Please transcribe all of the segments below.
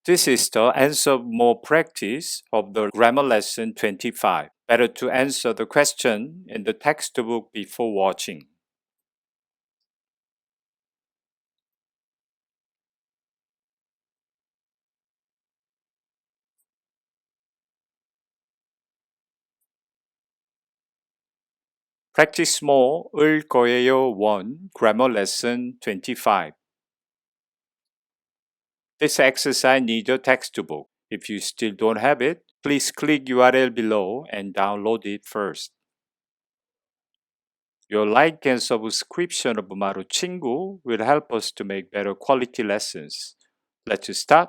This is the answer more practice of the grammar lesson 25. Better to answer the question in the textbook before watching. Practice more 을 거예요 1 Grammar Lesson 25. This exercise needs a textbook. If you still don't have it, please click URL below and download it first. Your like and subscription of Maru 친구 will help us to make better quality lessons. Let's start.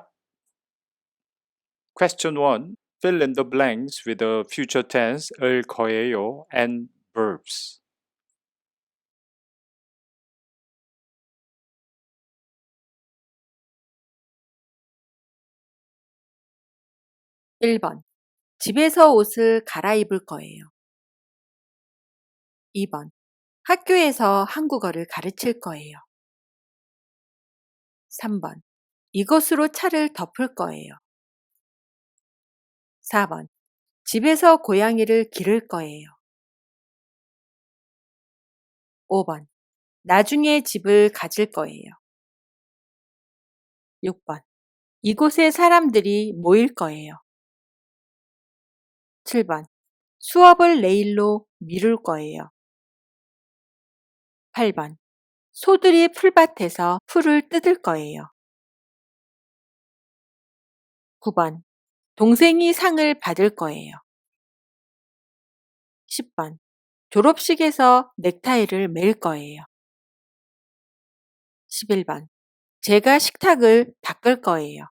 Question 1. Fill in the blanks with the future tense 을 거예요 and verbs. 1번. 집에서 옷을 갈아입을 거예요. 2번. 학교에서 한국어를 가르칠 거예요. 3번. 이것으로 차를 덮을 거예요. 4번. 집에서 고양이를 기를 거예요. 5번. 나중에 집을 가질 거예요. 6번. 이곳에 사람들이 모일 거예요. 7번. 수업을 내일로 미룰 거예요. 8번. 소들이 풀밭에서 풀을 뜯을 거예요. 9번. 동생이 상을 받을 거예요. 10번. 졸업식에서 넥타이를 맬 거예요. 11번. 제가 식탁을 닦을 거예요.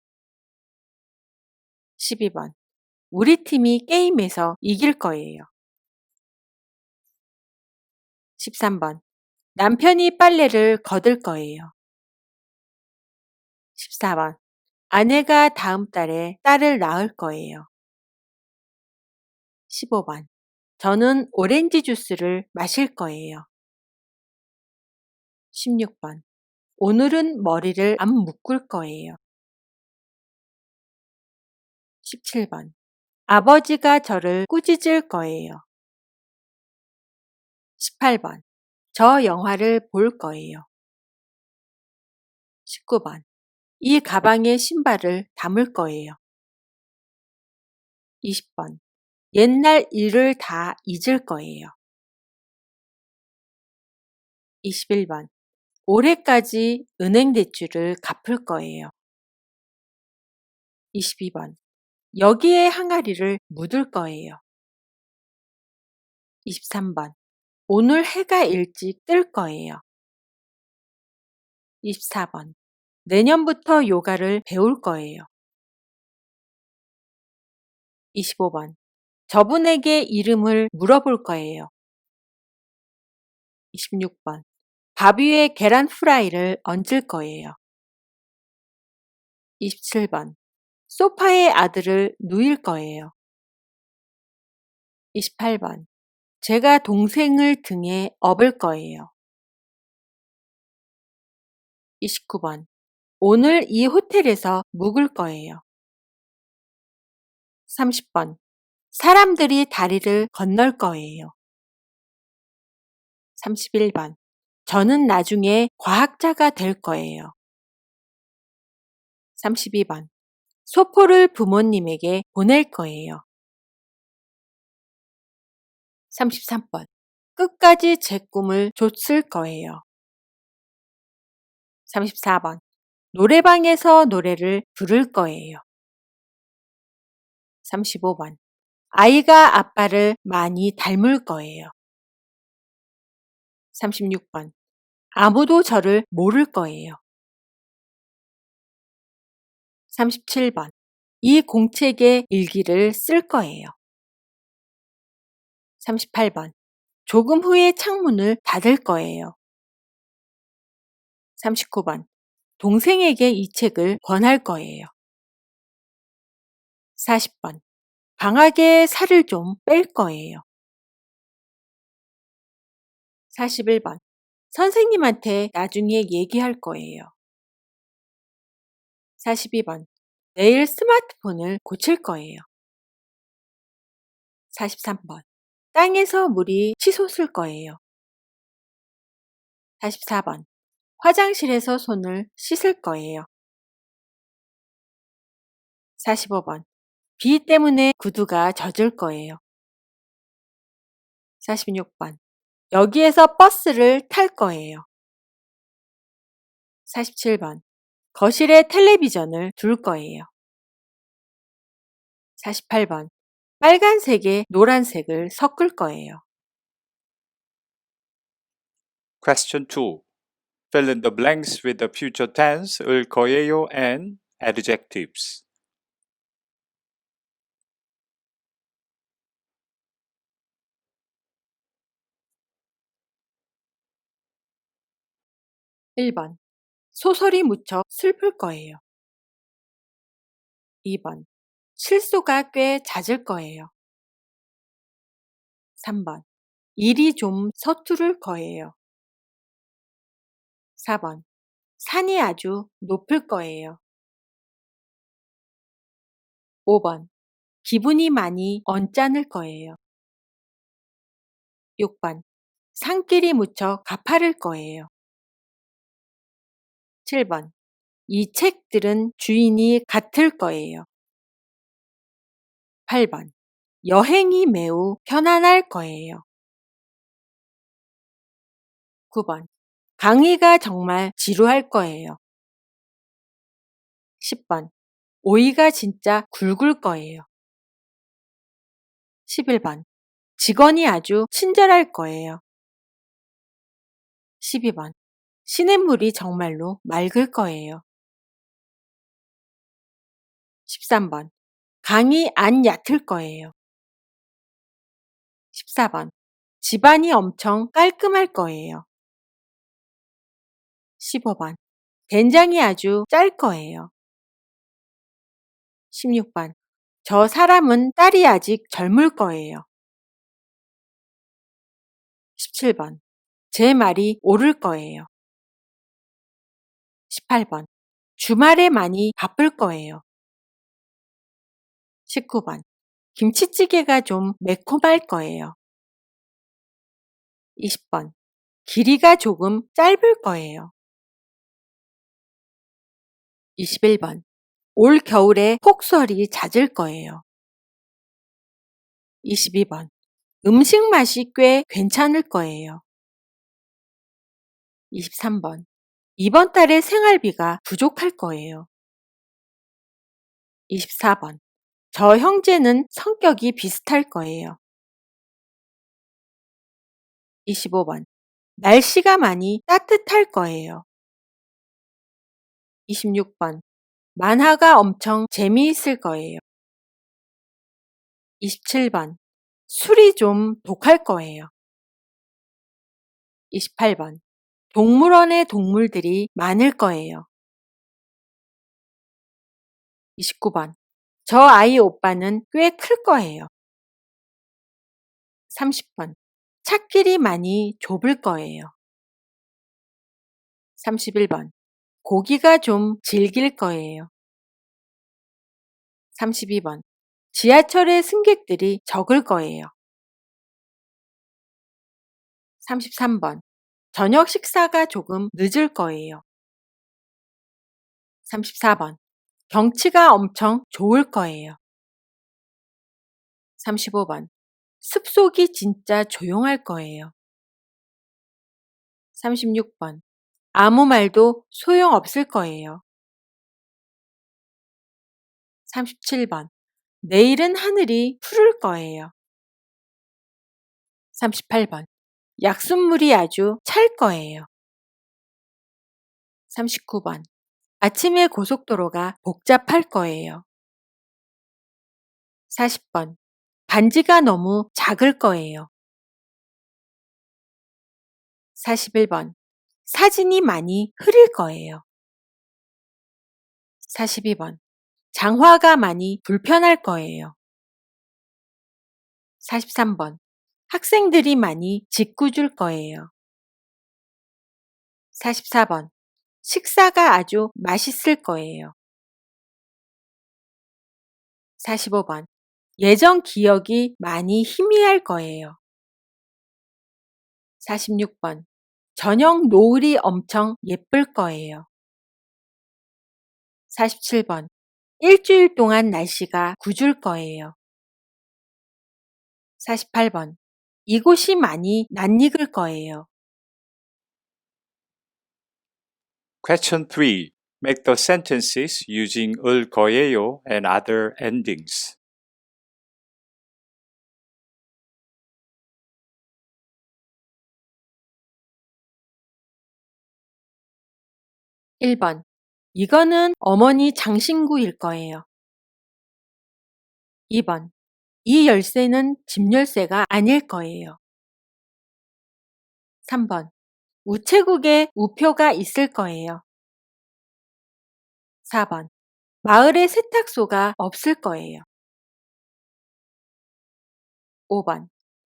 12번. 우리 팀이 게임에서 이길 거예요. 13번. 남편이 빨래를 거들 거예요. 14번. 아내가 다음 달에 딸을 낳을 거예요. 15번. 저는 오렌지 주스를 마실 거예요. 16번. 오늘은 머리를 안 묶을 거예요. 17번. 아버지가 저를 꾸짖을 거예요. 18번. 저 영화를 볼 거예요. 19번. 이 가방에 신발을 담을 거예요. 20번. 옛날 일을 다 잊을 거예요. 21번. 올해까지 은행 대출을 갚을 거예요. 22번. 여기에 항아리를 묻을 거예요. 23번. 오늘 해가 일찍 뜰 거예요. 24번. 내년부터 요가를 배울 거예요. 25번. 저분에게 이름을 물어볼 거예요. 26번. 밥 위에 계란 프라이를 얹을 거예요. 27번. 소파에 아들을 누일 거예요. 28번. 제가 동생을 등에 업을 거예요. 29번. 오늘 이 호텔에서 묵을 거예요. 30번. 사람들이 다리를 건널 거예요. 31번. 저는 나중에 과학자가 될 거예요. 32번. 소포를 부모님에게 보낼 거예요. 33번. 끝까지 제 꿈을 좇을 거예요. 34번. 노래방에서 노래를 부를 거예요. 35번. 아이가 아빠를 많이 닮을 거예요. 36번. 아무도 저를 모를 거예요. 37번. 이 공책에 일기를 쓸 거예요. 38번. 조금 후에 창문을 닫을 거예요. 39번. 동생에게 이 책을 권할 거예요. 40번. 방학에 살을 좀 뺄 거예요. 41번. 선생님한테 나중에 얘기할 거예요. 42번. 내일 스마트폰을 고칠 거예요. 43번. 땅에서 물이 치솟을 거예요. 44번. 화장실에서 손을 씻을 거예요. 45번. 비 때문에 구두가 젖을 거예요. 46번. 여기에서 버스를 탈 거예요. 47번. 거실에 텔레비전을 둘 거예요. 48번. 빨간색에 노란색을 섞을 거예요. Question 2. Fill in the blanks with the future tense 을 거예요 and adjectives. 1번. 소설이 무척 슬플 거예요. 2번. 실수가 꽤 잦을 거예요. 3번. 일이 좀 서투를 거예요. 4번. 산이 아주 높을 거예요. 5번. 기분이 많이 언짢을 거예요. 6번. 산길이 무척 가파를 거예요. 7번. 이 책들은 주인이 같을 거예요. 8번. 여행이 매우 편안할 거예요. 9번. 강의가 정말 지루할 거예요. 10번. 오이가 진짜 굵을 거예요. 11번. 직원이 아주 친절할 거예요. 12번. 시냇물이 정말로 맑을 거예요. 13번. 강이 안 얕을 거예요. 14번. 집안이 엄청 깔끔할 거예요. 15번. 된장이 아주 짤 거예요. 16번. 저 사람은 딸이 아직 젊을 거예요. 17번. 제 말이 옳을 거예요. 18번. 주말에 많이 바쁠 거예요. 19번. 김치찌개가 좀 매콤할 거예요. 20번. 길이가 조금 짧을 거예요. 21번. 올 겨울에 폭설이 잦을 거예요. 22번. 음식 맛이 꽤 괜찮을 거예요. 23번. 이번 달에 생활비가 부족할 거예요. 24번. 저 형제는 성격이 비슷할 거예요. 25번. 날씨가 많이 따뜻할 거예요. 26번. 만화가 엄청 재미있을 거예요. 27번. 술이 좀 독할 거예요. 28번. 동물원에 동물들이 많을 거예요. 29번. 저 아이 오빠는 꽤 클 거예요. 30번. 찻길이 많이 좁을 거예요. 31번. 고기가 좀 질길 거예요. 32번. 지하철의 승객들이 적을 거예요. 33번. 저녁 식사가 조금 늦을 거예요. 34번. 경치가 엄청 좋을 거예요. 35번. 습속이 진짜 조용할 거예요. 36번. 아무 말도 소용없을 거예요. 37번. 내일은 하늘이 푸를 거예요. 38번. 약순물이 아주 찰 거예요. 39번. 아침에 고속도로가 복잡할 거예요. 40번. 반지가 너무 작을 거예요. 41번. 사진이 많이 흐릴 거예요. 42번. 장화가 많이 불편할 거예요. 43번. 학생들이 많이 짓궂을 거예요. 44번. 식사가 아주 맛있을 거예요. 45번. 예전 기억이 많이 희미할 거예요. 46번. 저녁 노을이 엄청 예쁠 거예요. 47번. 일주일 동안 날씨가 궂을 거예요. 48번. 이곳이 많이 낯익을 거예요. Question 3. Make the sentences using 을 거예요 and other endings. 1번. 이거는 어머니 장신구일 거예요. 2번. 이 열쇠는 집 열쇠가 아닐 거예요. 3번. 우체국에 우표가 있을 거예요. 4번. 마을에 세탁소가 없을 거예요. 5번.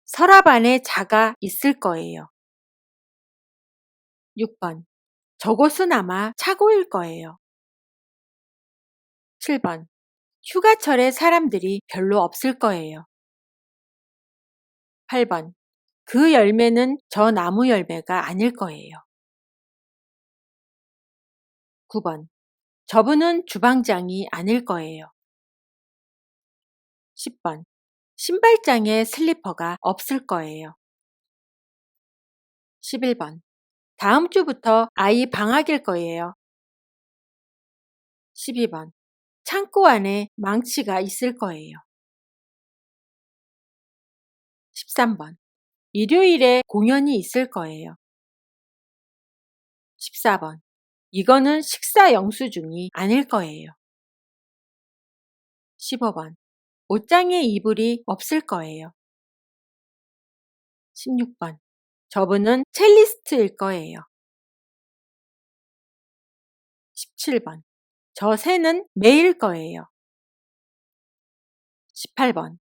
서랍 안에 자가 있을 거예요. 6번. 저곳은 아마 차고일 거예요. 7번. 휴가철에 사람들이 별로 없을 거예요. 8번. 그 열매는 저 나무 열매가 아닐 거예요. 9번. 저분은 주방장이 아닐 거예요. 10번. 신발장에 슬리퍼가 없을 거예요. 11번. 다음 주부터 아이 방학일 거예요. 12번. 창고 안에 망치가 있을 거예요. 13번. 일요일에 공연이 있을 거예요. 14번. 이거는 식사 영수증이 아닐 거예요. 15번. 옷장에 이불이 없을 거예요. 16번. 저분은 첼리스트일 거예요. 17번. 저 새는 매일 거예요. 18번.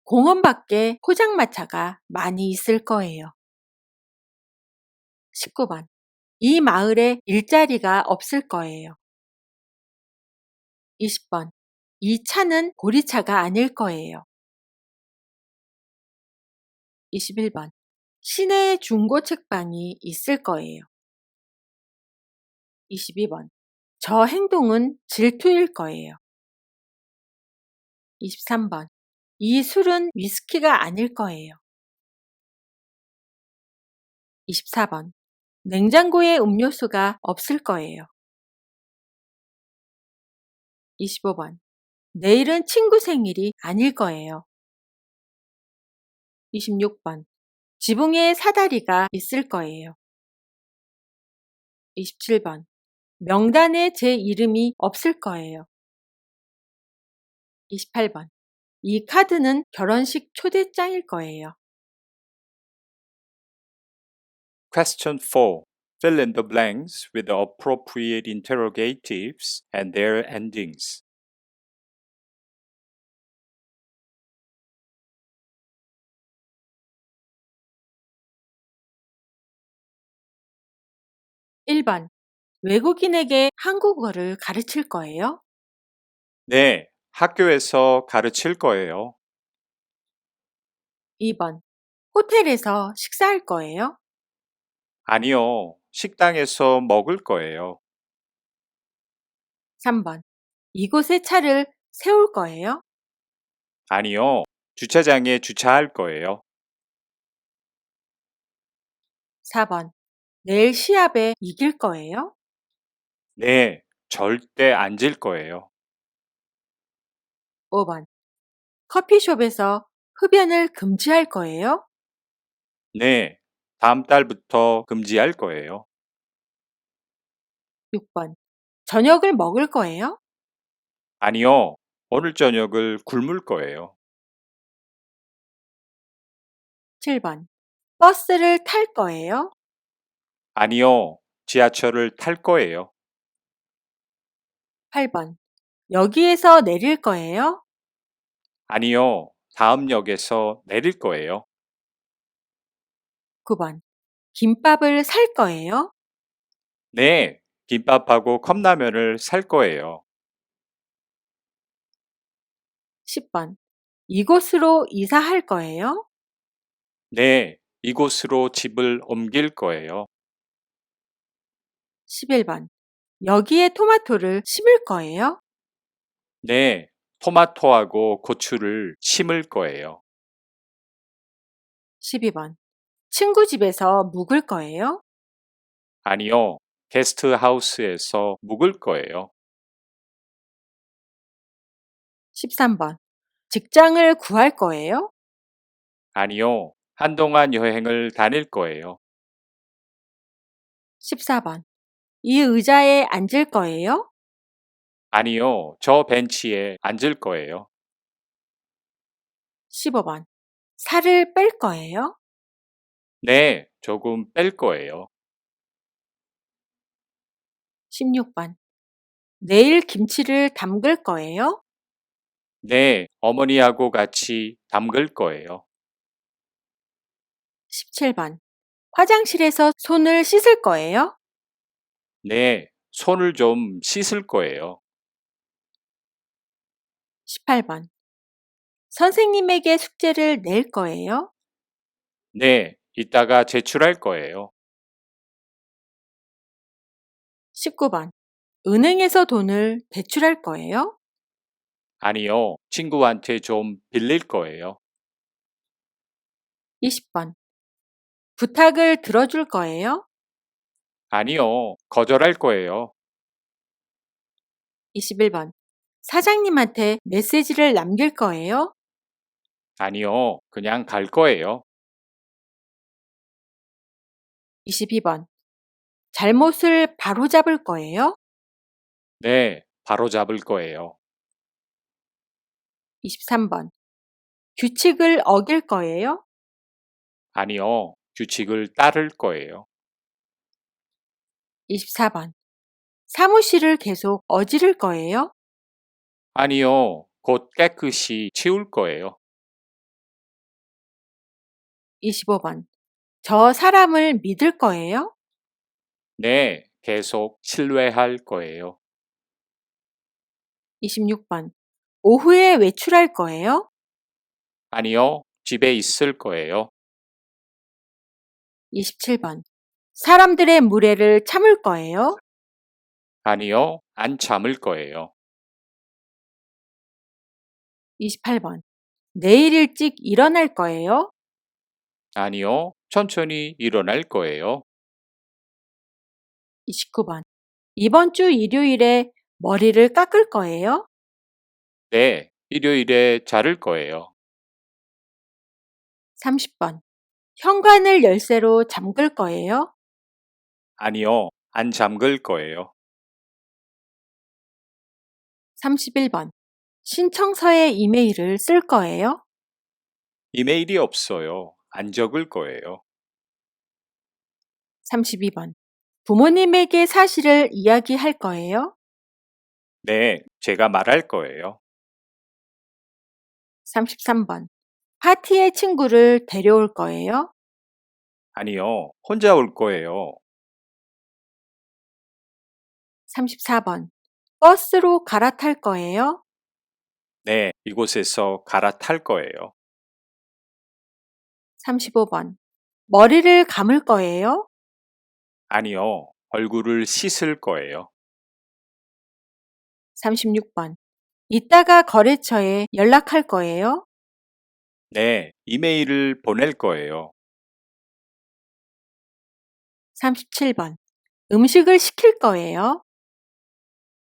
공원 밖에 포장마차가 많이 있을 거예요. 19번. 이 마을에 일자리가 없을 거예요. 20번. 이 차는 보리차가 아닐 거예요. 21번. 시내에 중고 책방이 있을 거예요. 22번. 저 행동은 질투일 거예요. 23번. 이 술은 위스키가 아닐 거예요. 24번. 냉장고에 음료수가 없을 거예요. 25번. 내일은 친구 생일이 아닐 거예요. 26번. 지붕에 사다리가 있을 거예요. 27번. 명단에 제 이름이 없을 거예요. 28번. 이 카드는 결혼식 초대장일 거예요. Question 4. Fill in the blanks with the appropriate interrogatives and their endings. 1번. 외국인에게 한국어를 가르칠 거예요? 네, 학교에서 가르칠 거예요. 2번. 호텔에서 식사할 거예요? 아니요, 식당에서 먹을 거예요. 3번. 이곳에 차를 세울 거예요? 아니요, 주차장에 주차할 거예요. 4번. 내일 시합에 이길 거예요? 네, 절대 안 질 거예요. 5번. 커피숍에서 흡연을 금지할 거예요? 네, 다음 달부터 금지할 거예요. 6번. 저녁을 먹을 거예요? 아니요, 오늘 저녁을 굶을 거예요. 7번. 버스를 탈 거예요? 아니요, 지하철을 탈 거예요. 8번. 여기에서 내릴 거예요? 아니요, 다음 역에서 내릴 거예요. 9번. 김밥을 살 거예요? 네, 김밥하고 컵라면을 살 거예요. 10번. 이곳으로 이사할 거예요? 네, 이곳으로 집을 옮길 거예요. 11번. 여기에 토마토를 심을 거예요? 네, 토마토하고 고추를 심을 거예요. 12번. 친구 집에서 묵을 거예요? 아니요, 게스트하우스에서 묵을 거예요. 13번. 직장을 구할 거예요? 아니요, 한동안 여행을 다닐 거예요. 14번. 이 의자에 앉을 거예요? 아니요, 저 벤치에 앉을 거예요. 15번. 살을 뺄 거예요? 네, 조금 뺄 거예요. 16번. 내일 김치를 담글 거예요? 네, 어머니하고 같이 담글 거예요. 17번. 화장실에서 손을 씻을 거예요? 네, 손을 좀 씻을 거예요. 18번. 선생님에게 숙제를 낼 거예요? 네, 이따가 제출할 거예요. 19번. 은행에서 돈을 대출할 거예요? 아니요, 친구한테 좀 빌릴 거예요. 20번. 부탁을 들어줄 거예요? 아니요, 거절할 거예요. 21번. 사장님한테 메시지를 남길 거예요? 아니요, 그냥 갈 거예요. 22번. 잘못을 바로잡을 거예요? 네, 바로 잡을 거예요. 23번. 규칙을 어길 거예요? 아니요, 규칙을 따를 거예요. 24번. 사무실을 계속 어지를 거예요? 아니요, 곧 깨끗이 치울 거예요. 25번. 저 사람을 믿을 거예요? 네, 계속 신뢰할 거예요. 26번. 오후에 외출할 거예요? 아니요, 집에 있을 거예요. 27번. 사람들의 무례를 참을 거예요? 아니요, 안 참을 거예요. 28번. 내일 일찍 일어날 거예요? 아니요, 천천히 일어날 거예요. 29번. 이번 주 일요일에 머리를 깎을 거예요? 네, 일요일에 자를 거예요. 30번. 현관을 열쇠로 잠글 거예요? 아니요, 안 잠글 거예요. 31번. 신청서에 이메일을 쓸 거예요? 이메일이 없어요. 안 적을 거예요. 32번. 부모님에게 사실을 이야기할 거예요? 네, 제가 말할 거예요. 33번. 파티에 친구를 데려올 거예요? 아니요, 혼자 올 거예요. 34번. 버스로 갈아탈 거예요? 네, 이곳에서 갈아탈 거예요. 35번. 머리를 감을 거예요? 아니요, 얼굴을 씻을 거예요. 36번. 이따가 거래처에 연락할 거예요? 네, 이메일을 보낼 거예요. 37번. 음식을 시킬 거예요?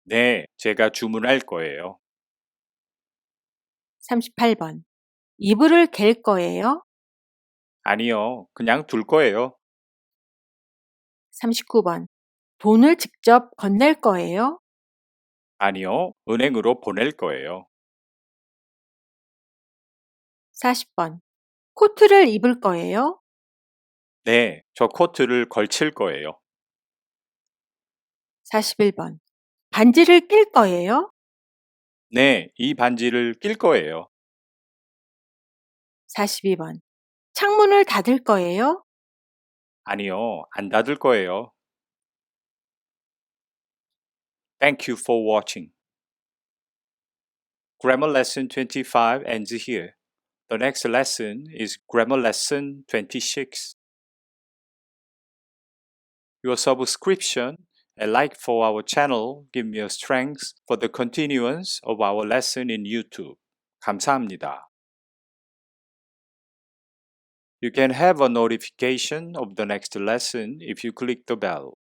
네, 제가 주문할 거예요. 38번. 이불을 갤 거예요? 아니요, 그냥 둘 거예요. 39번. 돈을 직접 건넬 거예요? 아니요, 은행으로 보낼 거예요. 40번. 코트를 입을 거예요? 네, 저 코트를 걸칠 거예요. 41번. 반지를 낄 거예요? 네, 이 반지를 낄 거예요. 42번. 창문을 닫을 거예요? 아니요, 안 닫을 거예요. Thank you for watching. Grammar Lesson 25 ends here. The next lesson is Grammar Lesson 26. Your subscription and like for our channel give me a strength for the continuance of our lesson in YouTube. 감사합니다. You can have a notification of the next lesson if you click the bell.